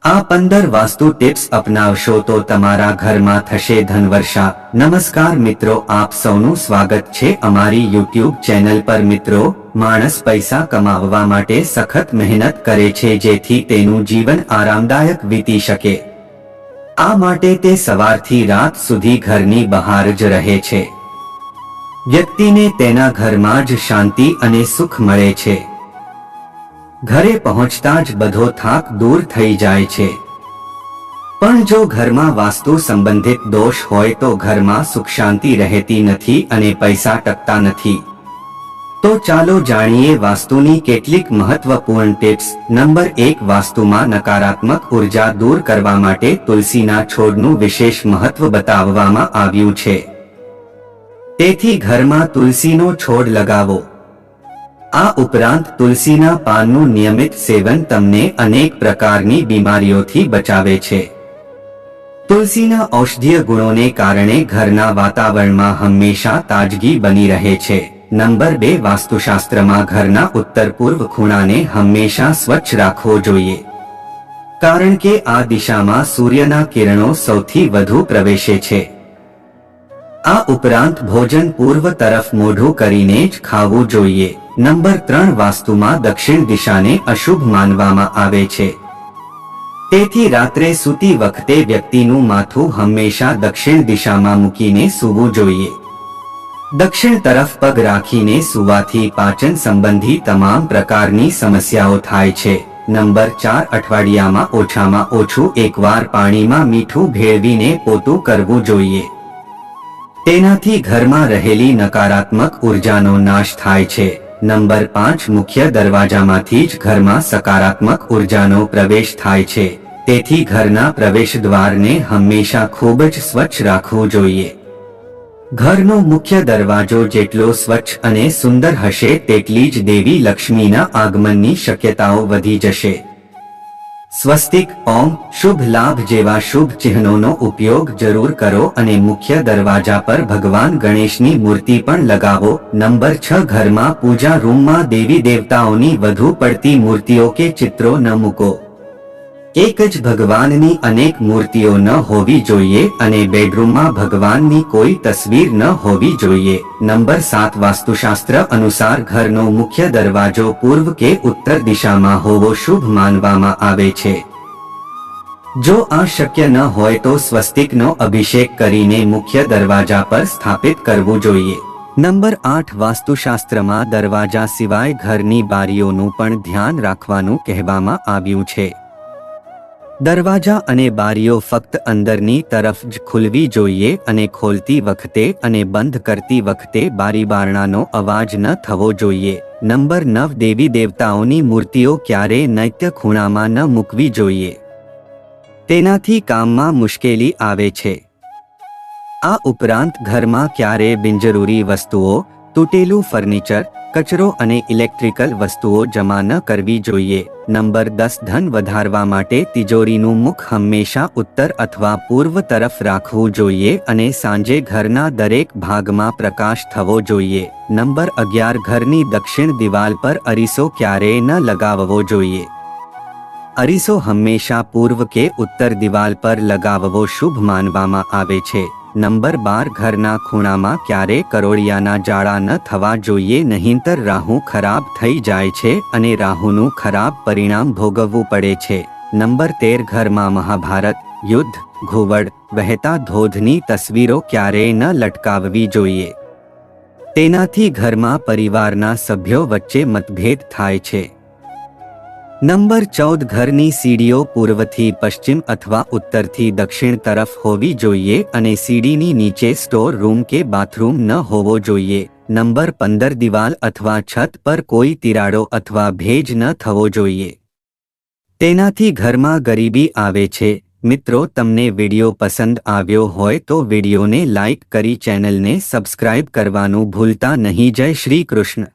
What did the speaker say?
આ 15 વાસ્તુ ટિપ્સ અપનાવશો તો તમારા ઘરમાં થશે ધનવર્ષા। નમસ્કાર મિત્રો, આપ સૌનું સ્વાગત છે અમારી યુટ્યુબ ચેનલ પર। મિત્રો, માણસ પૈસા કમાવવા માટે સખત મહેનત કરે છે જેથી તેનું જીવન આરામદાયક વીતી શકે। આ માટે તે સવારથી રાત સુધી ઘરની બહાર જ રહે છે। વ્યક્તિને તેના ઘરમાં જ શાંતિ અને સુખ મળે છે। ઘરે પહોંચતા જ બધો થાક દૂર થઈ જાય છે। પણ જો ઘરમાં વાસ્તુ સંબંધિત દોષ હોય તો ઘરમાં સુખ શાંતિ રહેતી નથી અને પૈસા ટકતા નથી। તો ચાલો જાણીએ વાસ્તુની કેટલીક મહત્વપૂર્ણ ટિપ્સ। નંબર 1, વાસ્તુમાં નકારાત્મક ઉર્જા દૂર કરવા માટે તુલસીના છોડનું વિશેષ મહત્વ બતાવવામાં આવ્યું છે। તેથી ઘરમાં તુલસીનો છોડ લગાવો। આ ઉપરાંત તુલસીના પાનનું નિયમિત સેવન તમને અનેક પ્રકારની બીમારીઓથી બચાવે છે। તુલસીના ઔષધીય ગુણોને કારણે ઘરના વાતાવરણમાં હંમેશા તાજગી બની રહે છે। નંબર 2, વાસ્તુશાસ્ત્રમાં ઘરના ઉત્તર પૂર્વ ખૂણાને હંમેશા સ્વચ્છ રાખવો જોઈએ, કારણ કે આ દિશામાં સૂર્યના કિરણો સૌથી વધુ પ્રવેશે છે। આ ઉપરાંત ભોજન પૂર્વ તરફ મોઢું કરીને જ ખાવું જોઈએ। નંબર 3, વાસ્તુમાં દક્ષિણ દિશાને અશુભ માનવામાં આવે છે, તેથી રાત્રે સૂતી વખતે વ્યક્તિનું માથું હંમેશા દક્ષિણ દિશામાં મૂકીને સૂવું જોઈએ। દક્ષિણ તરફ પગ રાખીને સૂવાથી પાચન સંબંધી તમામ પ્રકારની સમસ્યાઓ થાય છે। નંબર 4, અઠવાડિયામાં ઓછામાં ઓછું એકવાર પાણીમાં મીઠું ભેળવીને પોતું કરવું જોઈએ। તેનાથી ઘરમાં રહેલી નકારાત્મક ઉર્જાનો નાશ થાય છે। નંબર 5, મુખ્ય દરવાજામાંથી જ ઘરમાં સકારાત્મક ઉર્જાનો પ્રવેશ થાય છે, તેથી ઘરના પ્રવેશદ્વારને હંમેશા ખૂબ જ સ્વચ્છ રાખવું જોઈએ। ઘરનો મુખ્ય દરવાજો જેટલો સ્વચ્છ અને સુંદર હશે તેટલી જ દેવી લક્ષ્મીના આગમનની શક્યતાઓ વધી જશે। સ્વસ્તિક, ઓમ, શુભ લાભ જેવા શુભ ચિહ્નોનો ઉપયોગ જરૂર કરો અને મુખ્ય દરવાજા પર ભગવાન ગણેશની મૂર્તિ પણ લગાવો। નંબર 6, ઘરમાં પૂજા રૂમમાં દેવી દેવતાઓની વધુ પડતી મૂર્તિઓ કે ચિત્રો ન મૂકો। એક જ ભગવાનની અનેક મૂર્તિઓ ન હોવી જોઈએ અને બેડરૂમમાં ભગવાનની કોઈ તસવીર ન હોવી જોઈએ। નંબર 7, વાસ્તુશાસ્ત્ર અનુસાર ઘરનો મુખ્ય દરવાજો પૂર્વ કે ઉત્તર દિશામાં હોવો શુભ માનવામાં આવે છે। જો આ શક્ય ન હોય તો સ્વસ્તિકનો અભિષેક કરીને મુખ્ય દરવાજા પર સ્થાપિત કરવું જોઈએ। નંબર 8, વાસ્તુશાસ્ત્રમાં દરવાજા સિવાય ઘરની બારીઓનું પણ ધ્યાન રાખવાનું કહેવામાં આવ્યું છે। દરવાજા અને બારીઓ ફક્ત અંદરની તરફ જ ખુલવી જોઈએ અને ખોલતી વખતે અને બંધ કરતી વખતે બારી બારણાનો અવાજ ન થવો જોઈએ। નંબર 9, દેવી દેવતાઓની મૂર્તિઓ ક્યારેય નૈત્ય ખૂણામાં ન મૂકવી જોઈએ, તેનાથી કામમાં મુશ્કેલી આવે છે। આ ઉપરાંત ઘરમાં ક્યારેય બિનજરૂરી વસ્તુઓ, તૂટેલું ફર્નિચર, કચરો અને ઇલેક્ટ્રિકલ વસ્તુઓ જમા ન કરવી જોઈએ। નંબર 10, ધન વધારવા માટે તિજોરીનું મુખ હંમેશા ઉત્તર અથવા પૂર્વ તરફ રાખવું જોઈએ અને સાંજે ઘરના દરેક ભાગમાં પ્રકાશ થવો જોઈએ। નંબર 11, ઘરની દક્ષિણ દિવાલ પર અરીસો ક્યારેય ન લગાવવો જોઈએ। અરીસો હંમેશા પૂર્વ કે ઉત્તર દિવાલ પર લગાવવો શુભ માનવામાં આવે છે। નંબર 12, ઘરના ખૂણામાં ક્યારે કરોળિયાના જાળા ન થવા જોઈએ, નહીંતર રાહુ ખરાબ થઈ જાય છે અને રાહુનું ખરાબ પરિણામ ભોગવવું પડે છે। નંબર 13, ઘરમાં મહાભારત, યુદ્ધ, ઘુવડ, વહેતા ધોધની તસવીરો ક્યારેય ન લટકાવવી જોઈએ, તેનાથી ઘરમાં પરિવારના સભ્યો વચ્ચે મતભેદ થાય છે। નંબર 14, ઘરની સીડીઓ પૂર્વથી પશ્ચિમ અથવા ઉત્તરથી દક્ષિણ તરફ હોવી જોઈએ અને સીડીની નીચે સ્ટોર રૂમ કે બાથરૂમ ન હોવો જોઈએ। નંબર 15, દિવાલ અથવા છત પર કોઈ તિરાડો અથવા ભેજ ન થવો જોઈએ, તેનાથી ઘરમાં ગરીબી આવે છે। મિત્રો, તમને વિડિયો પસંદ આવ્યો હોય તો વિડિયોને લાઇક કરી ચેનલને સબસ્ક્રાઇબ કરવાનું ભૂલતા નહીં। જય શ્રી કૃષ્ણ।